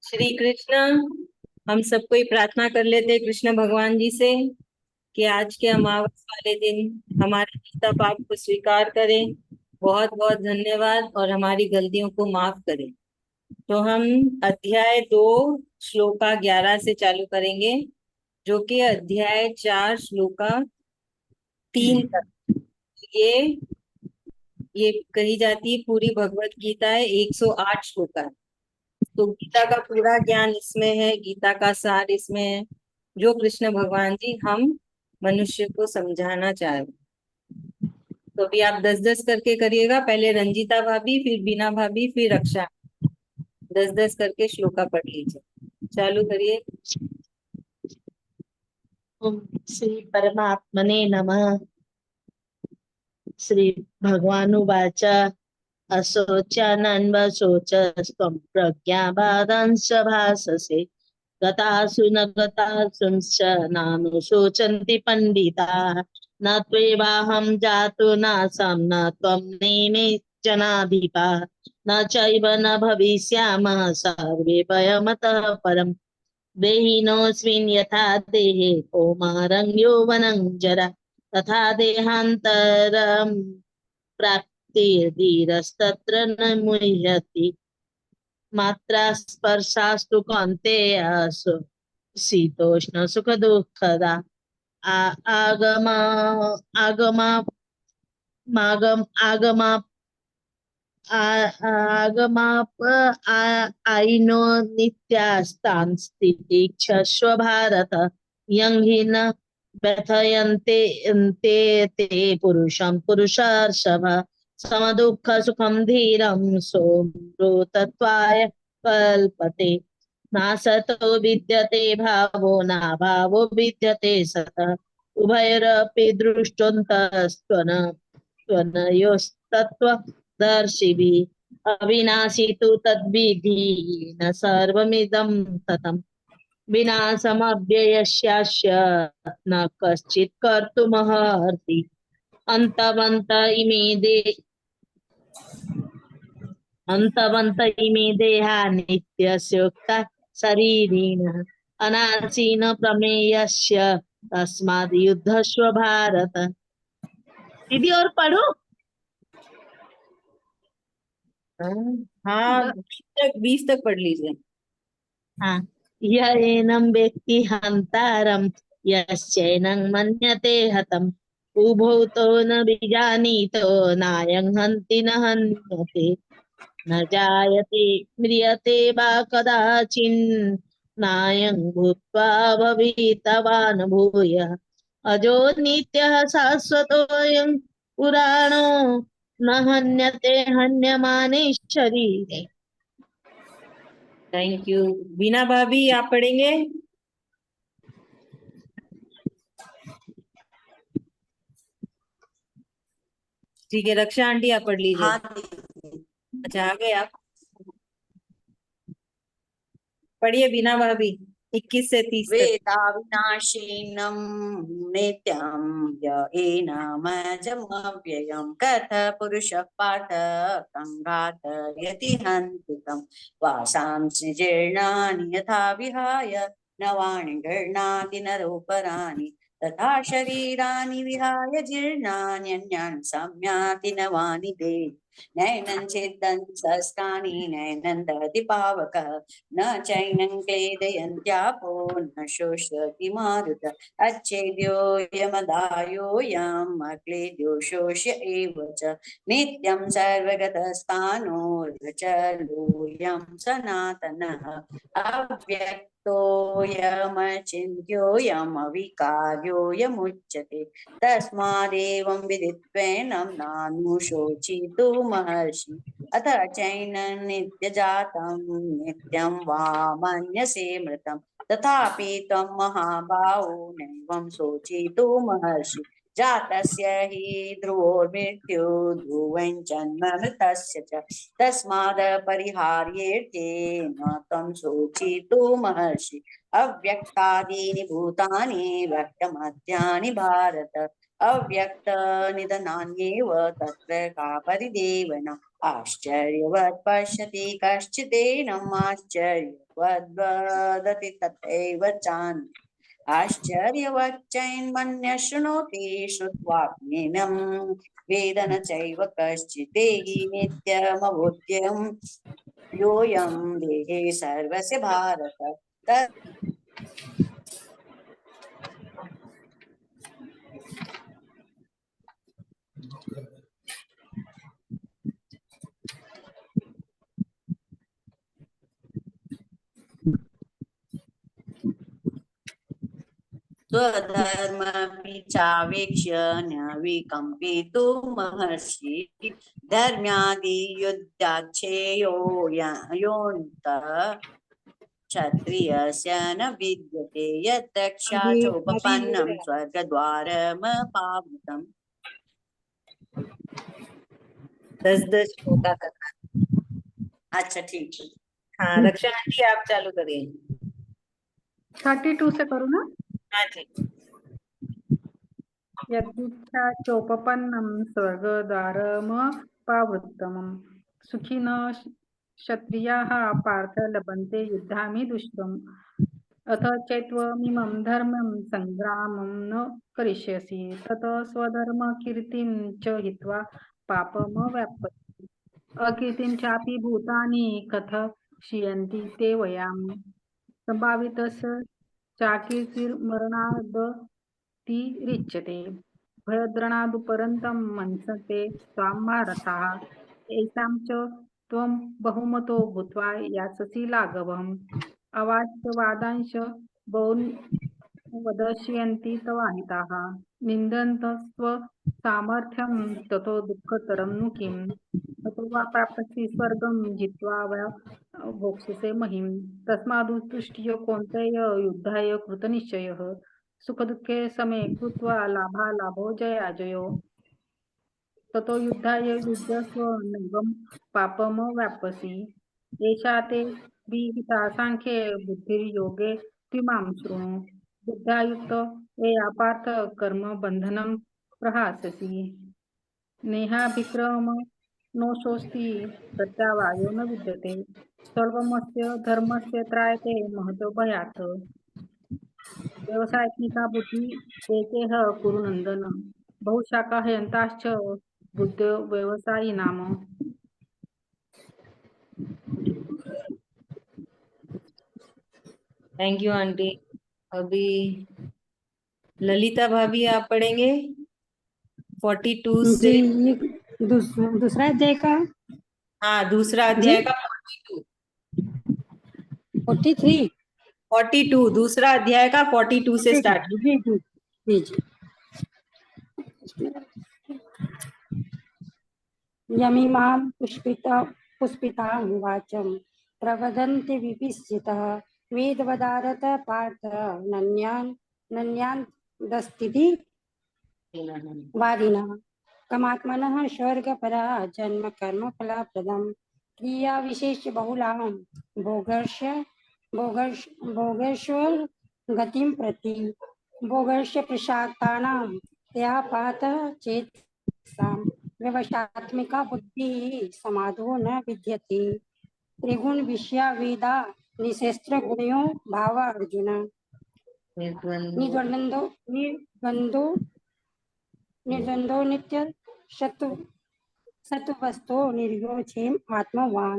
श्री कृष्ण। हम सबको ही प्रार्थना कर लेते हैं कृष्ण भगवान जी से कि आज के अमावस वाले दिन हमारे गीता पाठ को स्वीकार करें। बहुत बहुत धन्यवाद और हमारी गलतियों को माफ करें। तो हम अध्याय 2 श्लोका 11 से चालू करेंगे, जो कि अध्याय 4 श्लोका 3 तक। ये ये कही जाती है पूरी भगवत गीता है, 108 श्लोका है। तो गीता का पूरा ज्ञान इसमें है, गीता का सार इसमें है, जो कृष्ण भगवान जी हम मनुष्य को समझाना चाह रहे हैं। तो अभी आप 10-10 करके करिएगा, पहले रंजीता भाभी, फिर बीना भाभी, फिर रक्षा। 10-10 करके श्लोका पढ़ लीजिए, चालू करिए। ओम श्री परमात्मने नमः। श्री भगवानुवाच अशोच्यानन्वशोचस्त्वं प्रज्ञावादांश्च भाषसे गतासु न गतासूंश्च नानुशोचन्ति पण्डिताः न त्वेवाहं जातु नासं न त्वं नेमे जनाधिपाः न चैव न भविष्यामः सर्वे वयमतः परम् देहिनोऽस्मिन् यथा देहे कौमारं यौवनं जरा तथा देहान्तरं प्राप्तिर्धीरस्तत्र न मुह्यति मात्रा स्पर्शास्तु कौन्तेय शीतोष्ण सुख दुःखदा आगमा आगमा आगमा आगमाप आइनो नित्यास्तान् स्थितिक्षस्व भारत यं हि न व्यथयन्ते ते ते पुरुषं पुरुषार्षभ समदुःख सुखं धीरं सोमृतत्वाय कल्पते नासतो विद्यते भावो नाभावो विद्यते सतः उभयरपि दृष्टोऽन्तस्त्वन् त्वनयोस्तत्त्वदर्शिभिः अविनाशी तु तद्विधि न सर्वमिदं ततम् विनाशमव्ययस्यास्य न कश्चित् कर्तुमर्हति अन्तवन्त इमे देहा नित्यस्योक्ता शरीरिणः अनासीन प्रमेयस्य तस्माद् युद्धस्व भारत। दीदी और पढ़ो। हाँ, 20 तक पढ़ लीजिए। हाँ, यः एनं वेत्ति हन्तारं यश्चैनं मन्यते हतम् उभौ तो न विजानीतो नायं हन्ति न हन्यते न जायते म्रियते वा कदाचिन् नायं भूत्वा भवितवान् भूयः अजो नित्यः शाश्वतोऽयं पुराणो न हन्यते हन्यमाने शरीरे। Thank you. बीना भाभी, आप पढ़ेंगे? ठीक है, रक्षा आंटी आप पढ़ लीजिए। हाँ, अच्छा, आ गए आप। पढ़िए बीना भाभी, 21 से 30 तक। वेदाविनाशीनं नित्यं य एनमजमव्ययं कथ पुरुषः पाठ कङ्घातयति हन्तिकं वासांसि जीर्णानि यथा विहाय नवानि गृह्णाति नरोपराणि तथा शरीराणि विहाय जीर्णान्यन्यानि संयाति नवानि देहि नैनं छेदन् शस्त्राणि नैनं दहति पावकः न चैनं क्लेदयन्त्यापो न शोषयति मारुत अच्छेद्योऽयमदायोऽयम् अक्लेद्यो शोष्य एव च नित्यं सर्वगतस्थाणोऽचलोऽयं सनातनः अव्यक्तोऽयमचिन्त्योऽयम् अविकार्योऽयमुच्यते तस्मादेवं विदित्वेनं नानुशोचितुमर्हसि अथ चैनं नित्यजातं नित्यं वा मन्यसे मृतं तथापि त्वं महाबाहो नैवं शोचितुमर्हसि जातस्य हि ध्रुवोर्मृत्युः ध्रुवं जन्ममृतस्य च तस्माद् परिहार्येते न त्वं शोचितुमर्हसि अव्यक्तादीनि भूतानि व्यक्तमध्यानि भारत अव्यक्त निधनान्येव तत्र का परिदेवना आश्चर्यवत् पश्यति कश्चिदेनम् आश्चर्यवद् वदति तथैव चान्यः आश्चर्यवच्चैन्मन्यः शृणोति श्रुत्वाप्येनं वेद न चैव कश्चिदेहि नित्यमबोध्यं योऽयं देहे सर्वस्य भारत स्वधर्मपि चावेक्ष्य न विकम्पितुमर्हसि धर्म्यादियुद्धाच्छेयो योऽन्तः क्षत्रियस्य न विद्यते यत्रक्षाचोपपन्नं स्वर्गद्वारमपावृतम् 10-10 श्लोका करना। अच्छा ठीक है। हाँ रक्षा आंटी आप चालू करिए। 32 से करूँ ना? हाँ जी। यदृच्छा चोपपन्नं स्वर्गद्वारमपावृत्तम् सुखिनः क्षत्रियाः पार्थ लभन्ते युद्धामि दुष्टम् अथ चैत्वमिमं धर्मं संग्रामं न करिष्यसि ततः स्वधर्मकीर्तिं च हित्वा पापमवाप्स्यसि अकीर्तिं चापि भूतानि कथयन्ति ते वयम् संभावितस्य चाकीर्तिर्मरणादतिरिच्यते भयद्रणादुपरन्तं मन्सते त्वां महारथाः येषां च त्वं बहुमतो भूत्वा यास्यसि लाघवम् अवाच्यवादांश बहून् वदष्यन्ति तवाहिताः निन्दन्तस्त्व सामर्थ्यं ततो दुःखतरं नु किम् ततो वा प्राप्स्यसि स्वर्गं जित्वा वा भोक्ष्यसे महीम् तस्मादुत्तिष्ठ कौन्तेय युद्धाय कृतनिश्चयः सुखदुःखे समे कृत्वा लाभालाभो जयाजयो ततो युद्धाय युज्यस्व नैवं पापमवाप्स्यसि एषा ते विहिता सांख्ये बुद्धिर्योगे त्विमां शृणु बुद्ध्यायुक्त यया पार्थ कर्म बन्धनं प्रहास्यसि नेहाभिक्रम नोषोऽस्ति प्रत्यावायो न विद्यते सर्वमस्य धर्मस्य त्रायते महतो भयात् व्यवसायिका बुद्धि एकेह कुरु नन्दन बहुशाखा हयन्ताश्च बुद्धो व्यवसायी नाम थैंक यू आंटी। अभी ललिता भाभी आप पढ़ेंगे 42 से। जी, ये दूसरा अध्याय का हाँ दूसरा अध्याय का 43 42 दूसरा अध्याय का 42 से स्टार्ट। जी जी जी जी। यमिमां पुष्पितां वाचं प्रवदन्ति विपिश्चितः वेदवदारत पार्थ नन्यान्दस्तिति वादिनः कमात्मनः स्वर्गपरा जन्म कर्म फलप्रदं क्रिया विशेष बहुलां भोगेश्वर गतिं प्रति भोगर्ष प्रशाक्तानां त्या पातः चेत व्यवसात्मिका बुद्धि समाधो न विद्यते त्रिगुण विषया वेदा निशस्त्र गुणों भाव अर्जुन निर्द्वंदो नित्य सत्वस्तो निर्योच्छेम आत्मवान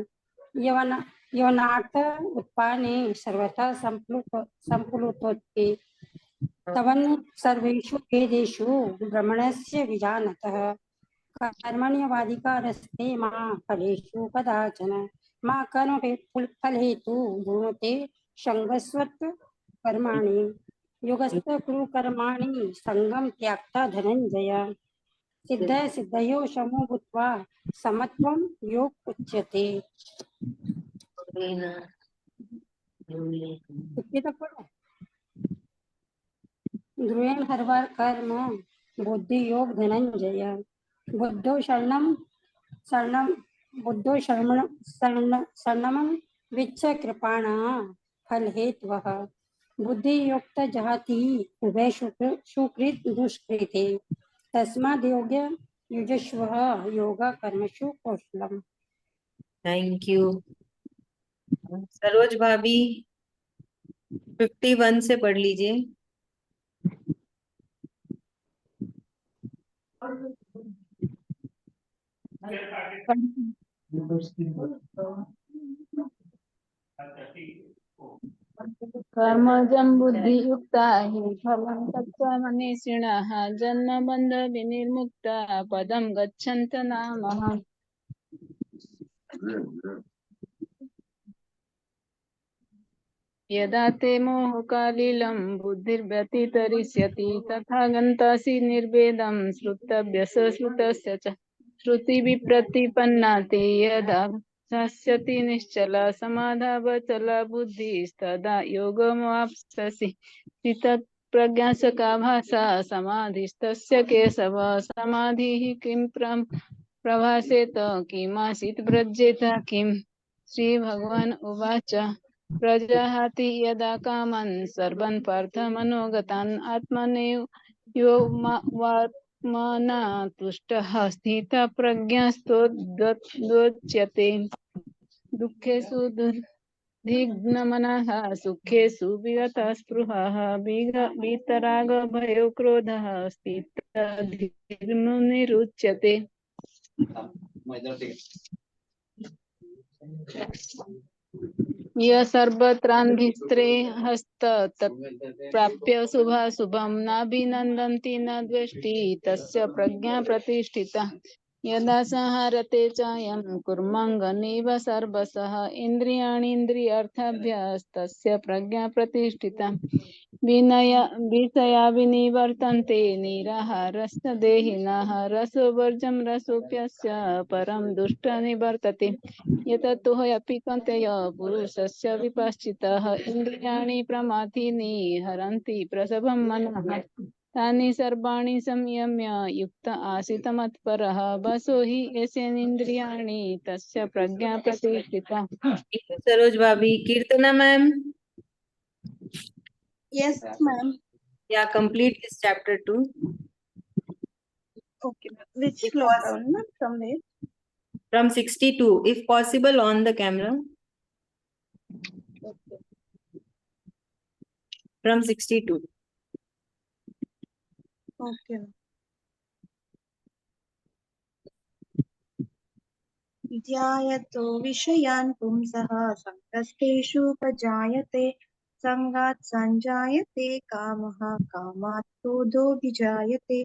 यवनार्थ उत्पाने सर्वथा संप्लुतोत्ते तवन सर्वेषु भेदेषु ब्रह्मणस्य विजानतः कर्मण्यवाधिकारस्ते मा फलेषु कदाचन मा कर्म फलहेतु भुनोते संगस्वत् कर्माणि योगस्थ कुरु कर्माणि संगम त्याक्ता धनंजय सिद्ध सिद्धयो समो भूत्वा समत्वं योग उच्यते। ध्रुवेण हरवार कर्म बुद्धि योग धनंजय बुद्धो शरणं विच्छ कृपाणः फलहेतवः बुद्धियुक्त जहाति उभय सुकृत दुष्कृते तस्माद् योग्य युजस्व योग कर्मसु कौशलम्। Thank you. सरोज भाभी 51 से पढ़ लीजिए। कर्मजं बुद्धियुक्ता हि फलं तत्त्व मनीषिणः जन्मबन्ध विनिर्मुक्ता पदं गच्छन्त नामः। यदा ते मोहकालिलं बुद्धिर्व्यतितरिष्यति तथा गन्तासि निर्वेदं श्रुतव्यसश्रुतस्य च श्रुतिविप्रतिपन्ना ते यदा स्थास्यति निश्चला समाधावचला बुद्धिस्तदा योगमवाप्स्यसि स्थितप्रज्ञासका भासा समाधिस्तस्य केशव समाधिः किं प्रभासेत किमासीत् व्रजेत किम्। श्रीभगवान् उवाच प्रजहाति यदा कामान् सर्वान् पार्थमनोगतान् आत्मनेव यो वात्मना तुष्टः स्थितप्रज्ञस्तोच्यते दुःखेषु दुर्विघ्नमनः सुखेषु विगतः स्पृहः वीतरागभयो क्रोधः स्थितधीर्मुनिरुच्यते। यः सर्वत्रान्भिस्त्रे हस्त तत्प्राप्य शुभाशुभं नाभिनन्दन्ति न द्वेष्टि तस्य प्रज्ञा प्रतिष्ठिता। यदा संहरते चायं कुर्मङ्गनिव सर्वशः इन्द्रियाणीन्द्रियार्थाभ्यस्तस्य प्रज्ञा प्रतिष्ठिता। विषया विनिवर्तन्ते निराहारस्य देहिनः रसोवर्जं रसोऽप्यस्य परं दुष्टनिवर्तते। यततो ह्यपि कौन्तेय पुरुषस्य विपश्चितः इन्द्रियाणि प्रमाथीनि हरन्ति प्रसभं मनः तानि सर्वाणि संयम्य युक्त आसीत् मत्परः वसो हि यस्येन्द्रियाणि तस्य प्रज्ञा प्रतिष्ठिता। सरोज भाभी। कीर्तना मैम, Yes, ma'am. या complete this chapter 2 Okay, ma'am. Which slot down, ma'am? From where? from 62 if possible on the camera. From 62. Okay. ध्यायतो विषयान् पुंसः सङ्गस्तेषुपजायते सङ्गात् सञ्जायते कामः कामात् क्रोधोऽभिजायते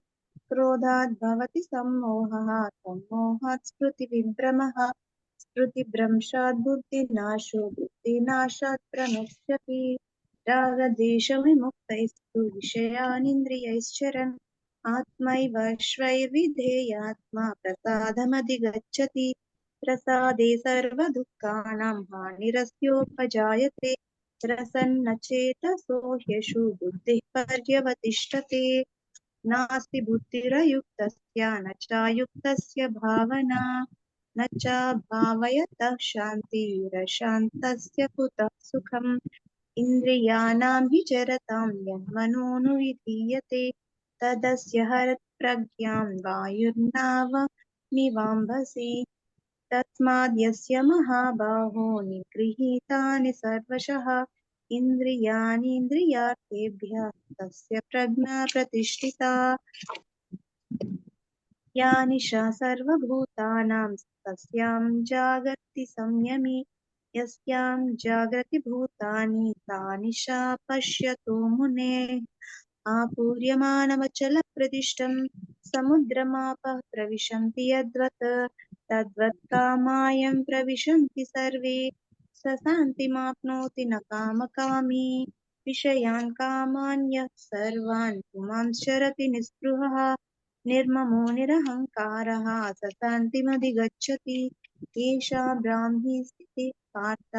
क्रोधात् भवति सम्मोहः सम्मोहात् स्मृतिविभ्रमः स्मृतिभ्रंशात् बुद्धिनाशो बुद्धिनाशात् प्रणश्यति रागद्वेषविमुक्तैस्तु विषयानिन्द्रियैश्चरन् आत्मैव श्वैर्विधेयात्मा प्रसादमधिगच्छति प्रसादे सर्वदुःखानां हानिरस्योपजायते प्रसन्नचेतसो ह्यशु बुद्धिः पर्यवतिष्ठते नास्ति बुद्धिरयुक्तस्य न चायुक्तस्य भावना न च भावयतः शान्तिरशान्तस्य कुतः सुखम् इन्द्रियाणां विचरतां यन्मनोनुविधीयते तदस्य हरत्प्रज्ञां वायुर्नावमिवाम्भसि तस्माद् यस्य महाबाहो निगृहीतानि सर्वशः इन्द्रियाणीन्द्रियार्थेभ्यः तस्य प्रज्ञा प्रतिष्ठिता। या निशा सर्वभूतानां तस्यां जागर्ति संयमी यस्यां जागृति भूतानि सा निशा पश्यतो मुनेः आपूर्यमानमचलप्रदिष्टं समुद्रमापः प्रविशन्ति यद्वत् तद्वत् कामायं प्रविशन्ति सर्वे स शान्तिमाप्नोति न कामकामी विषयान् कामान् यः सर्वान् पुमांश्चरति निःस्पृहः निर्ममो निरहङ्कारः स शान्तिमधिगच्छति एषा ब्राह्मी स्थितिः पार्थ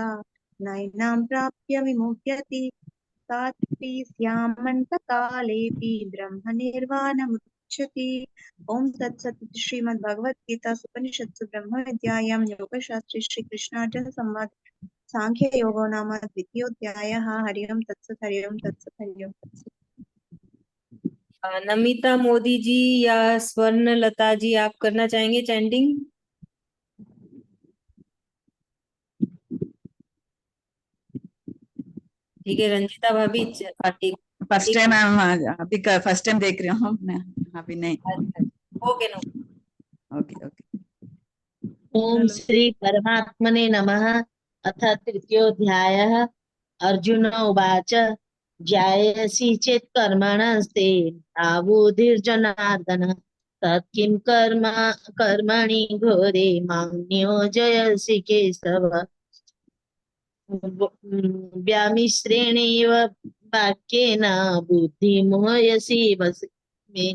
नैनां प्राप्य विमुह्यति सात्वि स्यामन्तकालेऽपि ब्रह्मनिर्वाणमुच्यते। ओम तत्सत्। श्रीमद्भगवद्गीता उपनिषत्सु ब्रह्मविद्यायां योगशास्त्रे श्रीकृष्णार्जुन संवाद सांख्य योगो नाम द्वितीयोऽध्यायः। हरि ओम तत्सत्। हरि ओम तत्सत्। हरि ओम तत्सत्। नमिता मोदी जी या स्वर्ण लता जी, आप करना चाहेंगे चैंटिंग? ठीक है रंजिता भाभी ठीक। फर्स्ट टाइम अभी फर्स्ट टाइम देख रही हूँ मैं, अभी नहीं। Okay no. Okay okay. Om Shri परमात्मने नमः। अथ तृतीयोऽध्यायः। अर्जुन उवाच ज्यायसि चेत् कर्मणस्ते आबुधिर्जनार्दन तत्किं कर्मणि घोरे मां नियोजयसि केशव। व्यामिश्रेणेव वाक्येन बुद्धिमोहयसि मे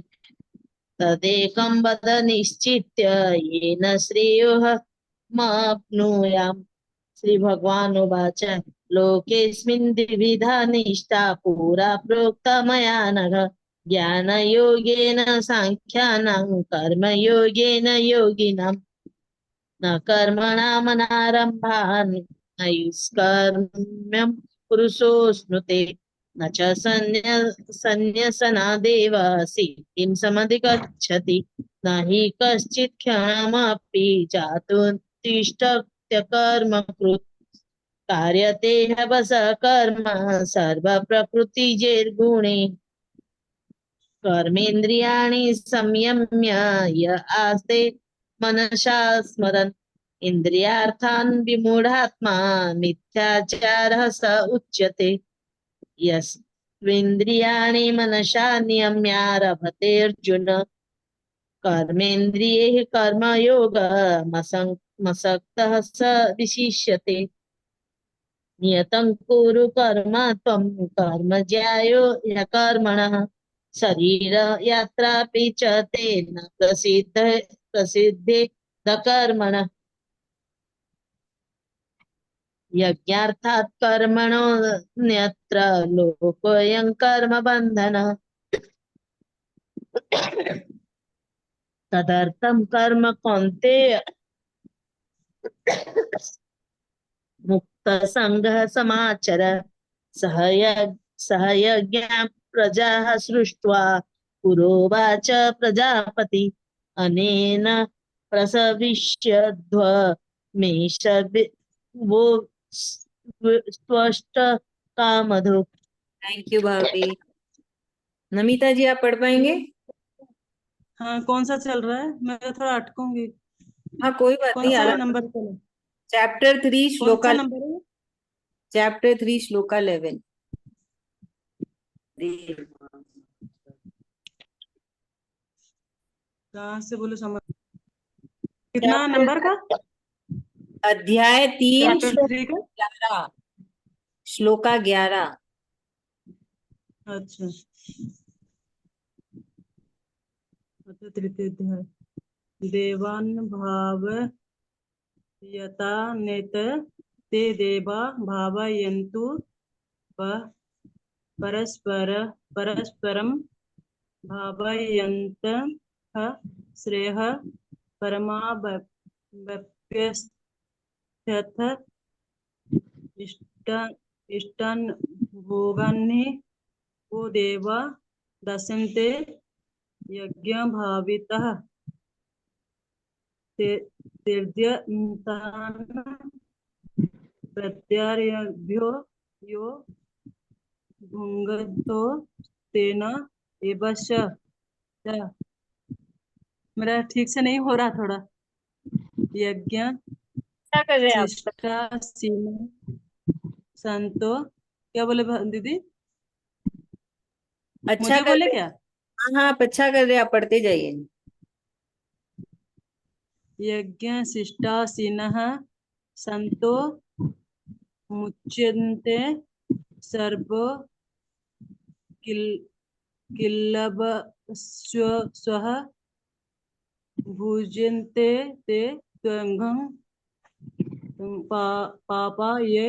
तदेकं वद निश्चित्य येन श्रेयोऽहमाप्नुयाम्। श्री भगवान उवाच लोकेऽस्मिन् द्विविधा निष्ठा पुरा प्रोक्ता मया नघ ज्ञानयोगेन साङ्ख्यानां कर्मयोगेन योगिनां न कर्मणामनारम्भान् नैष्कर्म्यं पुरुषोऽश्नुते न च सन्न्यसनादेव सिद्धिं समधिगच्छति न हि कश्चित् क्षणमपि जातुत्तिष्ठत्य कर्मकृत् कार्यते ह्यवस कर्म सर्वप्रकृतिजैर्गुणे कर्मेन्द्रियाणि संयम्य य आस्ते मनसा स्मरन् इन्द्रियार्थान् विमूढात्मा मिथ्याचारः स उच्यते। यस्त्विन्द्रियाणि मनसा नियम्यारभतेऽर्जुन कर्मेन्द्रियैः कर्मयोगमसक्तः स विशिष्यते। नियतं कुरु कर्म त्वं कर्म ज्यायो ह्यकर्मणः शरीर यात्रापि च तेन प्रसिद्धे कर्मणः यज्ञार्थात् कर्मणोऽन्यत्र लोकोऽयं कर्म बन्धनः तदर्थं कर्म कौन्तेय मुक्तसङ्गः समाचर सह यज्ञा प्रजाः सृष्ट्वा पुरोवाच प्रजापति अनेन प्रसविष्यध्व मे वो स्पष्ट कामधु। थैंक यू भाभी। नमिता जी आप पढ़ पाएंगे? हाँ कौन सा चल रहा है? मैं थोड़ा अटकूंगी। हाँ कोई बात कौन नहीं। सा आराम। नंबर चले? चैप्टर 3 कौन श्लोका सा नंबर है? चैप्टर 3 श्लोका 11। कहाँ से बोलो समझ? कितना नंबर का? अध्याय 3 चैप्टर 3 का? 11 श्लोका 11। अच्छा तृतीय अध्याय। देवान भाव यता नेत ते देवा भावयन्तु परस्परं भावयन्तः श्रेयः परमाप्यस्यथ इष्टान् भोगान् वो देवा दशन्ते यज्ञभावितः तीर्थ्यन्तान् प्रत्यार्यभ्यो यो भुङ्गतो तेन एवश्च। मेरा ठीक से नहीं हो रहा थोड़ा। यज्ञ क्या कर रहे हैं आप? शिष्टा संतो क्या बोले दीदी? अच्छा मुझे कर बोले रहे। क्या? हाँ हाँ आप अच्छा कर रहे हैं। आप पढ़ते जाइए। यज्ञ शिष्टासीनः संतो मुच्यन्ते सर्व किल्लभस्वः भुज्यन्ते ते त्वं पापा ये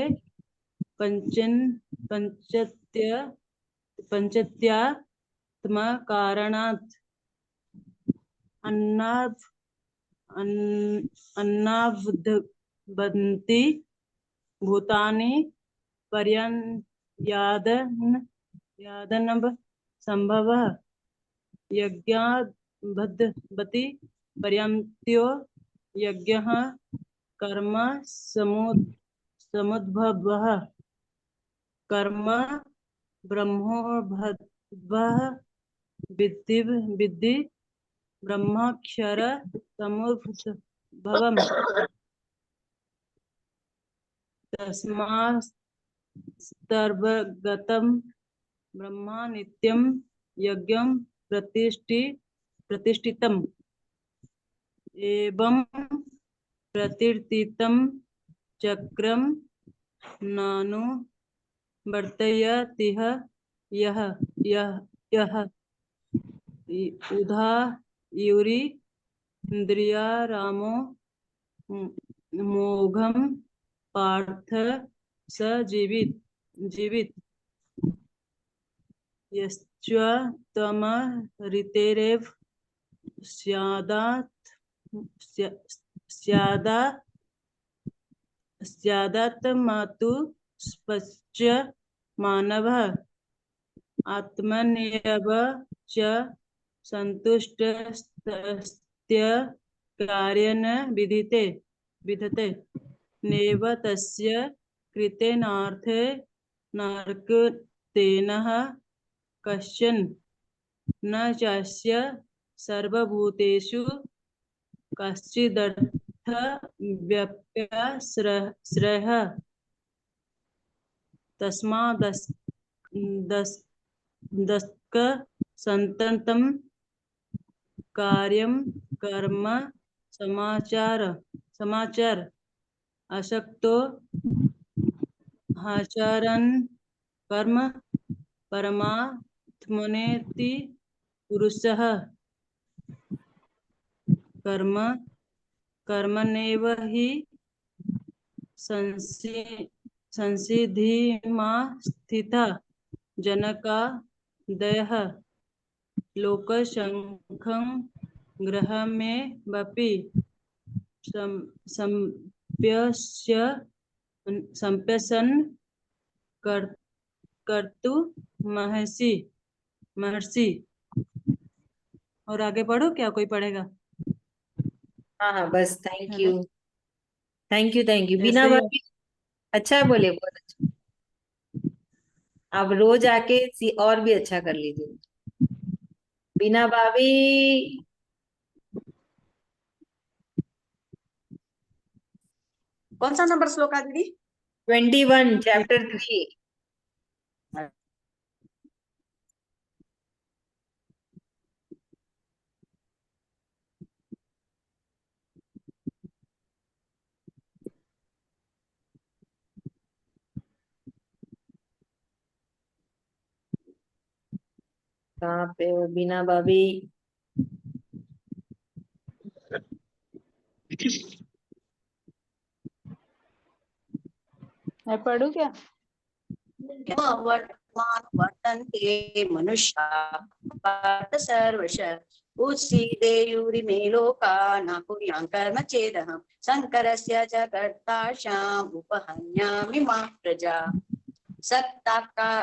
पंचत्यात्मकारणात् अन्नावद्बन्ति भूतानि पर्यन्यादनव संभवः यज्ञाद्बद्धबति पर्यन्त्यो यज्ञः कर्म समुद्भवः कर्म ब्रह्मोर्भवः विद्धि विद्धि ब्रह्माक्षर समुद्भवम् तस्मात्सर्वगतं ब्रह्मा नित्यं यज्ञं प्रतिष्ठितम् एवं प्रतिष्ठितं चक्रं नानु वर्तयतिह यः यः यः उधा यूरि इंद्रियारामो मोघम पार्थ स जीवित यश्चत्वमरितेरेव स्यादात्मतु स्पश्च मानवः आत्मन्येव च सन्तुष्टस्य कार्येण विधते नैव तस्य कृतेनार्थे नरकतेनः कश्चन न चास्य सर्वभूतेषु कश्चिदर्थ व्याप्याश्रयः तस्मादस्क संततं कार्यं कर्म समाचार अशक्तो आचरन् कर्म परमात्मनेति पुरुषः कर्मणैव हि संसिद्धिमा स्थितः जनकादयः लोकशङ्खं ग्रहमेवपि सम्प्यसन् कर्तु महर्षि। और आगे पढ़ो, क्या कोई पढ़ेगा? हाँ बस थैंक है यू ना? Thank you thank you. ऐसे बीना ही भाभी अच्छा बोले, बहुत अच्छा। आप रोज आके और भी अच्छा कर लीजिए। बीना भाभी कौन सा नंबर श्लोक है दीदी? 21 चैप्टर 3। कहाँ पे हो बीना भाभी? मैं पढ़ू क्या? वर्तमान वर्तन्ते मनुष्या पार्थ सर्वश उच्छिदेयुरिमे लोका न कुर्यां कर्म चेदहं शङ्करस्य च कर्ताशाम् उपहन्यामि मा प्रजा सक्ता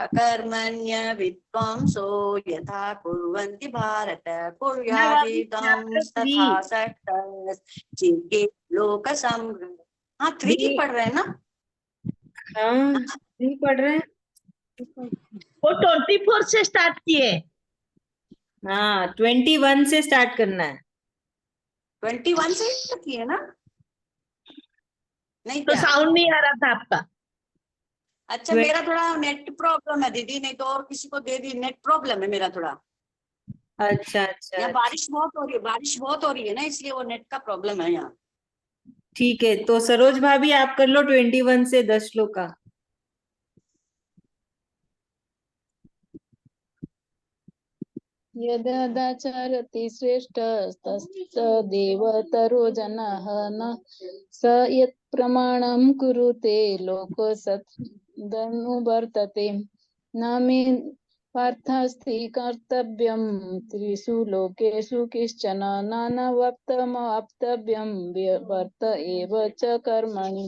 कर्मण्य विद्वांसो यथा कुर्वन्ति भारत बीना भाभी कुर्यादिदं चैप्टर 3। तथा सक्तश्चिके लोक संग्रह। हाँ 3 पढ़ रहे हैं ना? हाँ 3 पढ़ रहे हैं। वो 24 से स्टार्ट किए। हाँ 21 से स्टार्ट करना है। 21 से किए ना? नहीं तो क्या? साउंड नहीं आ रहा था आपका। अच्छा मेरा थोड़ा नेट प्रॉब्लम है दीदी, नहीं तो और किसी को दे दी। नेट प्रॉब्लम है मेरा थोड़ा। अच्छा अच्छा यहाँ बारिश बहुत हो रही है, बारिश बहुत हो रही है ना, इसलिए वो नेट का प्रॉब्लम है यहाँ। ठीक है, तो सरोज भाभी आप कर लो 21 से 10 श्लोक का। यदाचरति श्रेष्ठस्तदेव जनः न स यत् प्रमाणं कुरुते लोकसदनुवर्तते न मे पार्थास्ति कर्तव्यं त्रिषु लोकेषु किश्चन नानवक्तमवाप्तव्यं वर्त एव च कर्मणि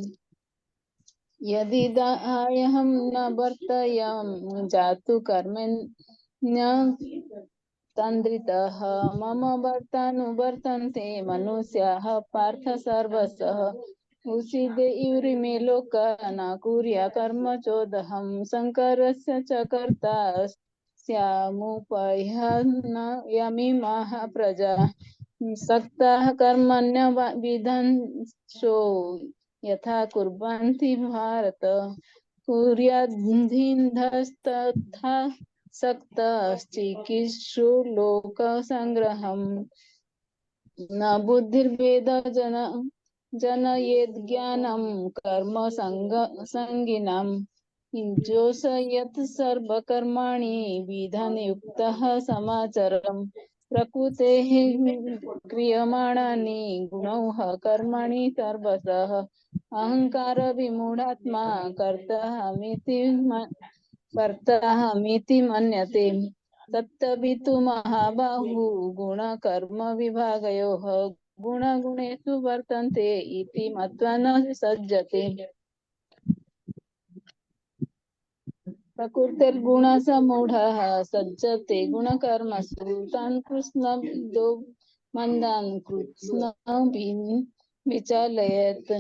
यदिदाह्यहं न वर्तयाम जातु कर्मण्य तन्द्रितः मम वर्तानुवर्तन्ते मनुष्याः पार्थ सर्वशः उसीदे इवरिमे लोका न कुर्या कर्म चोदहं शङ्करस्य च कर्ता स्यामुपह्यन् यमिमाः प्रजा सक्ताः कर्मण्य विदंशो यथा कुर्वन्ति भारत कुर्याद्धीन्धस्तथा सक्तश्चिकीर्षु लोकसंग्रहम् न बुद्धिर्भेद जनयेद् ज्ञानं कर्म संगिनाम् जोषयत् सर्वकर्माणि विधानयुक्तः समाचरम् प्रकृतेः क्रियमाणानि गुणौः कर्माणि सर्वशः अहंकार विमूढात्मा कर्ताहमिति मन्यते तत्तवितु महाबाहु गुणकर्म विभागयोः गुणगुणेषु वर्तन्ते इति मत्वा न सज्जते प्रकृतिर्गुणसमूढः सज्जते गुणकर्मसु तान् कृत्स्नविदो मन्दान् कृत्स्नभिः विचालयेत्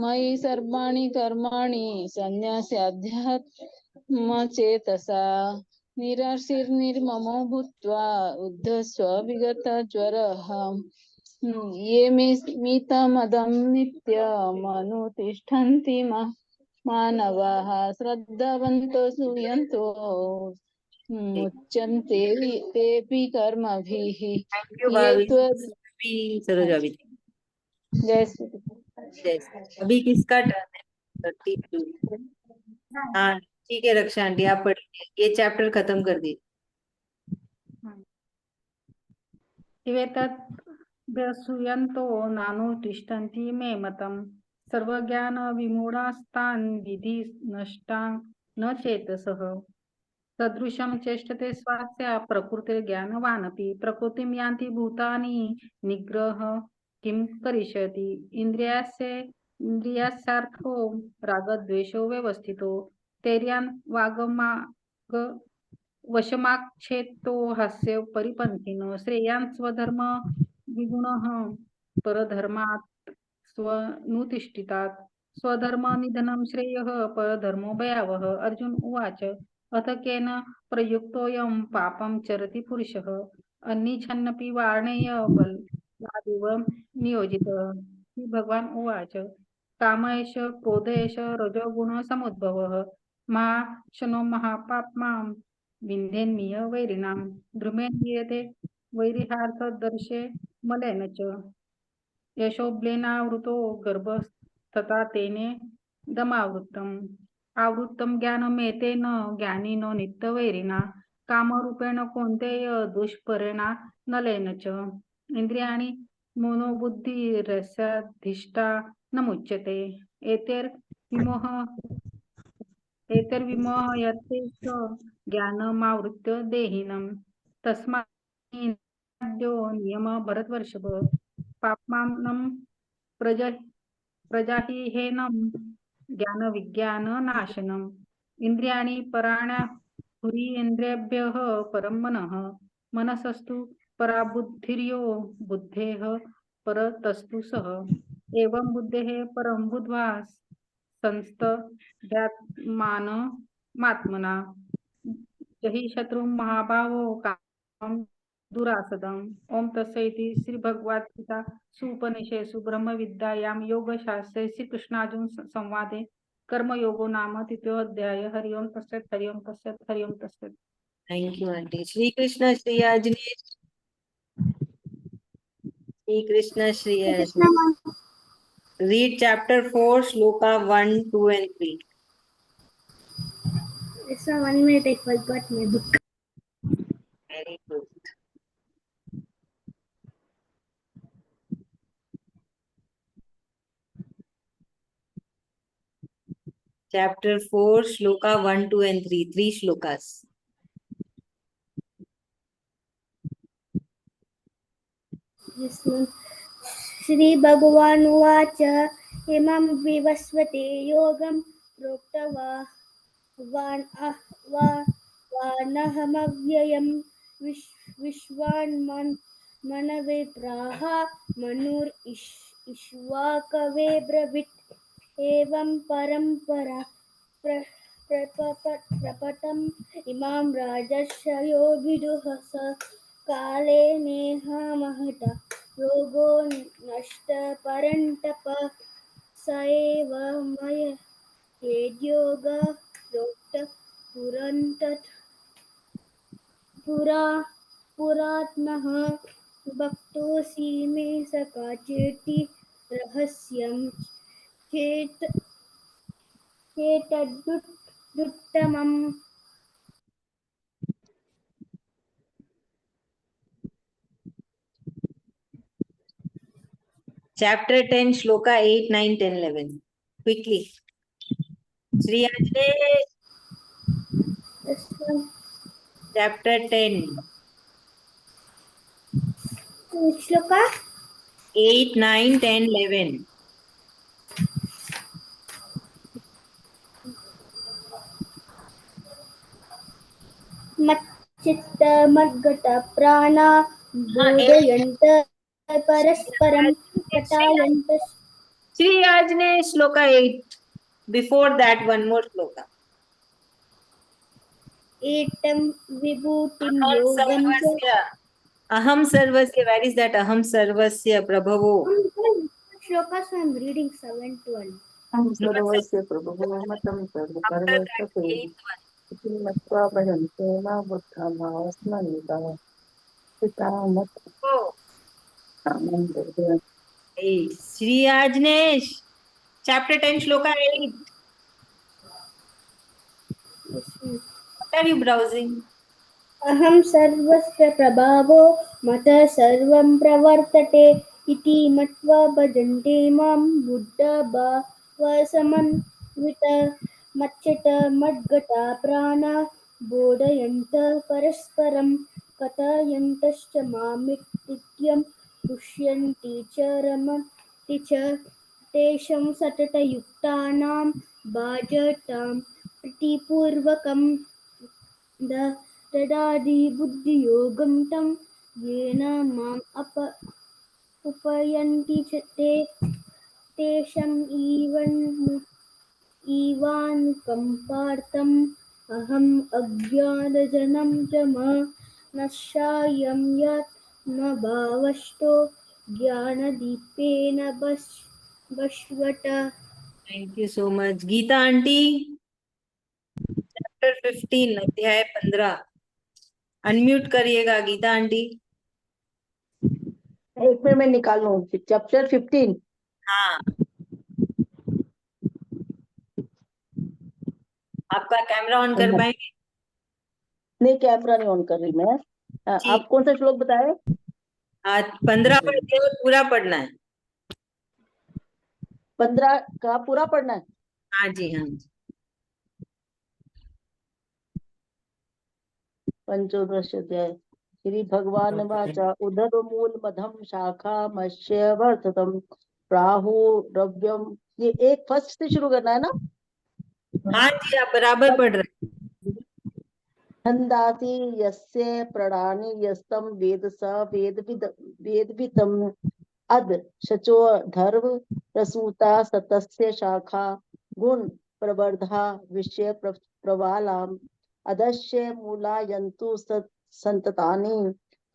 मयि सर्वाणि कर्माणि सन्न्यास्याध्यात्मचेतसा निराशीर्निर्ममो भूत्वा उद्धस्व विगतज्वरः ये मे स्मितमदं नित्यमनुतिष्ठन्ति मानवाः श्रद्धावन्तो सूयन्तो मुच्यन्ते तेऽपि कर्मभिः थैंक यू ये भाभी। त्वद् अभी सरोजा भी। जय श्री कृष्ण। अभी किसका टर्न है? 32। हाँ ठीक है रक्षा आंटी आप पढ़िए, ये चैप्टर खत्म कर दीजिए। इवेतद्भ्यसूयन्तो नानुतिष्ठन्ति मे मतम् सर्वज्ञानविमूढास्तान् विधि नष्टा न चेतसः सदृशं चेष्टते स्वास्य प्रकृतिर्ज्ञानवानपि प्रकृतिं यान्ति भूतानि निग्रह किं करिष्यति इंद्रियार्थो रागद्वेषो व्यवस्थितो तैर्यान् वागमाग वशमाक्षेतो हास्य परिपंथिनो श्रेयान् स्वधर्म विगुणः परधर्मात् स्वनुतिष्ठितात् स्वधर्म निधनं श्रेयः परधर्मो भयावह अर्जुन उवाच अथ केन प्रयुक्तोऽयं पापं चरति पुरुषः अन्निच्छन्नपि वार्णेय बलादेव नियोजितः श्री भगवान उवाच काम एष क्रोध एष रजोगुण समुद्भवः महाशनो महापाप्मा विन्ध्यन्निय वैरिणां द्रुमेन्द्रियते वैरिहार्थदर्शे मलेन च यशोब्लेनावृतो गर्भस्तथा तेने दमावृतम् आवृत्तं ज्ञानमेतेन ज्ञानिनो नित्यवैरिणा कामरूपेण कौन्तेय दुष्परेणा नलेन च इंद्रियाणि मनोबुद्धिरस्याधिष्ठा न मुच्यते एतैर्विमोहयते स ज्ञानमावृत्य देहिनं तस्माद्यो नियम भरतवर्षभ पाप्मानं प्रजाहिहेनं ज्ञानविज्ञाननाशनम् इंद्रियाणि पराण्याहुरीन्द्रियेभ्यः परं मनः मनसस्तु परा बुद्धिर्यो बुद्धेः परतस्तु सः एवं बुद्धेः परं बुद्ध्वा संस्तभ्यात्मानमात्मना जहि शत्रुं महाभावो कामं दुरासदम् ओम तत्सदिति श्री भगवद्गीता उपनिषेषु ब्रह्मविद्यायां योगशास्त्रे श्रीकृष्णार्जुन संवादे कर्मयोगो नाम तृतीयोऽध्याय हरि ओम तत्सत् हरि ओम तत्सत् हरि ओम तत्सत्। Thank you aunty. Shri Krishna Shri Anjaneya Shri Krishna Shri Anjaneya. Read chapter 4 shloka 1, 2 and 3. It's a 1 minute. I forgot my book. Very good. Chapter 4 shloka 1, 2 and 3. 3 shlokas. Yes, ma'am. Shri Bhagavan Uvacha Imam Vivasvate Yogam Proktava Vanahamavyayam Vishwan Manave Praha Manur Ishwakave Bravit एवं परम्परा प्रपटम् इमां राजर्षयो विदुः स काले नेह महता योगो नष्ट परन्तप स एव मय हेद्योग प्रोक्त पुरात्मः भक्तोऽसि मे सखा चेति रहस्यं चेतदुत्तमम् Chapter 10, Shloka 8, 9, 10, 11. Quickly. Shri Ajne, Chapter 10, shloka 8, 9, 10, 11. मच्चित्त मद्गत प्राणा बोधयन्त परस्परं कथयन्त Shri Ajne, Shloka 8. Before that, one more Shloka. एतं विभूतिं योगं च Aham Sarvasya. Where is that Aham Sarvasya, Prabhavo? Shlokas I am reading 7 to 1. हम सर्वस्य प्रभुः मतं सर्वकर्मस्य मत्वा भजन्ते न बुद्धामास्मन्निता पिता मत आनंद Shri Ajnesh, Chapter 10, Shloka 8. What are you browsing? अहं सर्वस्य प्रभावो मतः सर्वं प्रवर्तते इति मत्वा भजन्ते मां बुद्धभावसमन्वित मच्चित्त मद्गता प्राणा बोधयन्तः परस्परं कथयन्तश्च मामित्यं तुष्यन्ति च रमन्ति च तेषां सततयुक्तानां भजतां प्रीतिपूर्वकम् ददाति बुद्धियोगं तं येन माम् उपयन्ति च ते तेषाम् ईवानुकम्पार्थम् अहम् अज्ञानजनं च नश्यायं यत् न भावष्टो ज्ञानदीपेन बश्वट. Thank you so much. Geeta Aunty, Chapter 15, अध्याय 15. अनम्यूट करिएगा गीता आंटी. एक मिनट में निकाल लूं. चैप्टर 15. हाँ, आपका कैमरा ऑन कर पाएंगे? नहीं, कैमरा नहीं ऑन कर रही मैं. आप कौन सा श्लोक बताए? आज 15 पढ़ के और पूरा पढ़ना है. 15 का पूरा पढ़ना है? हाँ जी, हाँ जी. पंचोदश अध्याय. श्री भगवान वाचा उदर मूल मधम शाखा मत्स्य वर्ततम प्राहुरव्यम. ये एक फर्स्ट से शुरू करना है ना? हाँ जी, आप बराबर पढ़ रहे हैं. छंदासी यस्य प्राणानि यस्तम वेद स वेदवितम अद शचो धर्व प्रसूता सतस्य शाखा गुण प्रवर्धा विषय प्रवालाम अदस्य मूलायन्तु संततानि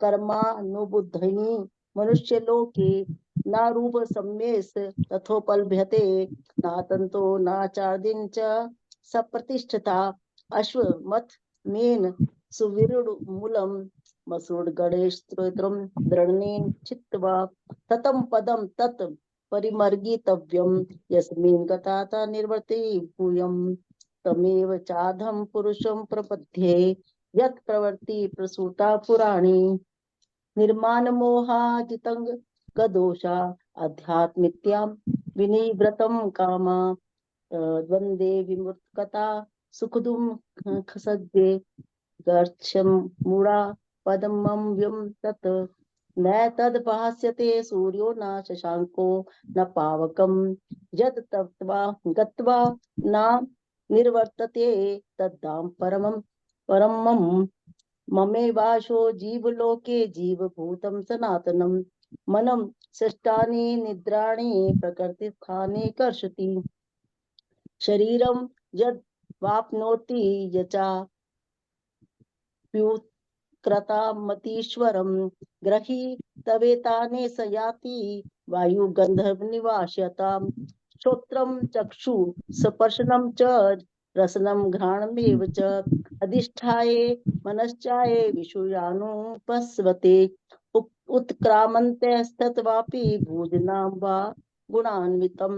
कर्मानुबुद्धयि मनुष्यलोके न रूप सम्येस तथोपलभ्यते नातन्तो नाचार्दिन च सप्रतिष्ठिता अश्वमथ मेन सुविरुडमूलम मसूड गणेश स्तोत्रम दृढ़नेन चित्वा ततम पदम तत् परिमर्गितव्यम यस्मिन् गताता निर्वर्ति भूयम तमेव चाधम पुरुषं प्रपद्ये यत् प्रवर्ति प्रसूता पुराणी निर्माण मोहाजितं गदोषा अध्यात्मित्यां विनिवृतं कामा द्वन्द्वे विमुक्तता सुखदुम खसद्ये गर्च्छं मूढा पदमव्यं तत् न तद्भास्यते सूर्यो न शशांको न पावकं यत् तत्त्वा गत्वा न निर्वर्तते तद्धाम परमं ममेवाशो जीवलोके जीवभूतं सनातनं मनम सृष्टानि निद्राणि प्रकृतिस्थाने कर्षति शरीरम यद वाप्नोति यचा कृतामतीश्वरम ग्रही तवेताने स याति वायु गंधर्व निवास्यताम श्रोत्रम चक्षु स्पर्शनम च रसनम घ्राणमेव च अधिष्ठाये मनश्चाये विषयानुपस्वते उत्क्रामन्ते भोजनां वा गुणान्वितं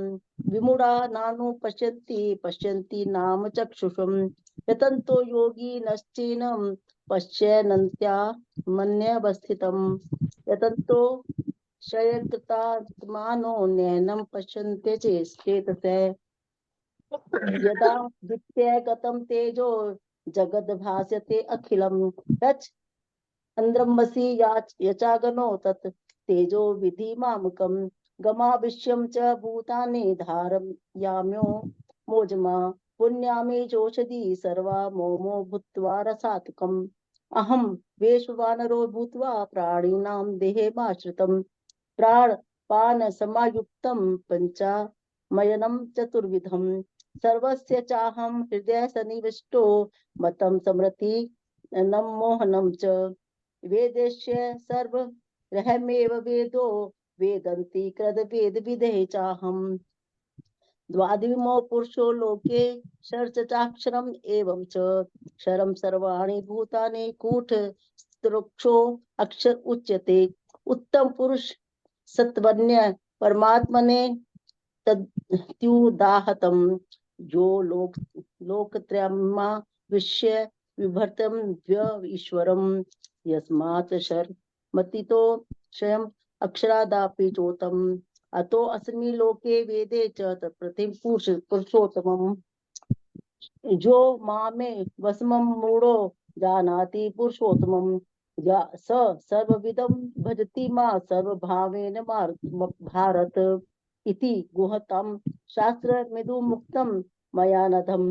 विमूढा नानुपश्यन्ति पश्यन्ति नाम चक्षुषं यतन्तो योगी नश्चैनं पश्यन्त्या मन्यवस्थितं यतन्तो शयकृतात्मानो नैनं पश्यन्ते चेतसे यदा विद्यगतं तेजो जगद्भासते अखिलं तच् अंद्रमसि यचागनो तत् तेजो विधि मामकं गमाविश्यं च भूतानि धारयाम्यो मोजमा पुण्यामि चोषधि सर्वा मोमो भूत्वा रसात्मकम् अहं वेश्वानरो भूत्वा प्राणिनां देहेमाश्रितं प्राणपान समायुक्तं पञ्चमयनं चतुर्विधं सर्वस्य चाहं हृदय सन्निविष्टो मतं स्मृति न मोहनं च वेदस्य सर्व रहमेव वेदो वेदन्ति कृद वेद विदे चाहम् द्वादिमो पुरुषो लोके षट्चाक्षरम् एवं च क्षरं सर्वाणि भूतानि कूट स्तृक्षो अक्षर उच्यते उत्तम पुरुष सत्वन्य परमात्मने तद्युदाहतम जो लोकत्रयमा विश्य विभर्तम द्व्य ईश्वरम यस्मात् शर्मतितो स्वयं अक्षरादापि चोतम अतो अस्मि लोके वेदे च तत्प्रतिम पुरुषोत्तमम् जो मामे वस्मं मूढ़ो जानाति पुरुषोत्तमम् स सर्वविदं भजति मा सर्वभावेन भारत इति गुहतं शास्त्रमिदु मुक्तं मया नधम्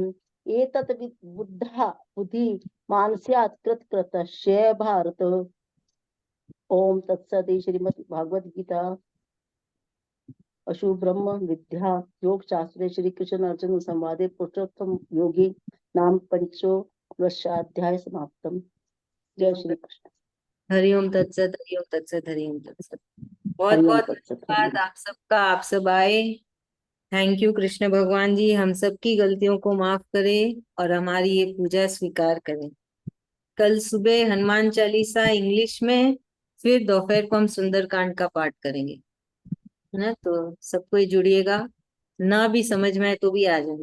एतत् बुद्धा बुद्धि मानस्यात् कृतस्य भारत। ओम तत्सत्। श्रीमद् भागवत गीता अशुभ ब्रह्म विद्या योग शास्त्रे श्री कृष्ण अर्जुन संवादे पुरुषोत्तम योगी नाम पंचोदशाध्याय समाप्तम। जय श्री कृष्ण। हरिओम तत्सत, हरिओम तत्सत, हरिओम तत्सत। बहुत हरिओम बहुत तत्सत। धन्यवाद आप सबका। आप सब आए। Thank you. कृष्ण भगवान जी हम सबकी गलतियों को माफ करें और हमारी ये पूजा स्वीकार करें। कल सुबह हनुमान चालीसा इंग्लिश में, फिर दोपहर को हम सुंदरकांड का पाठ करेंगे, है ना। तो सब कोई जुड़िएगा, ना भी समझ में आए तो भी आ जाएंगे।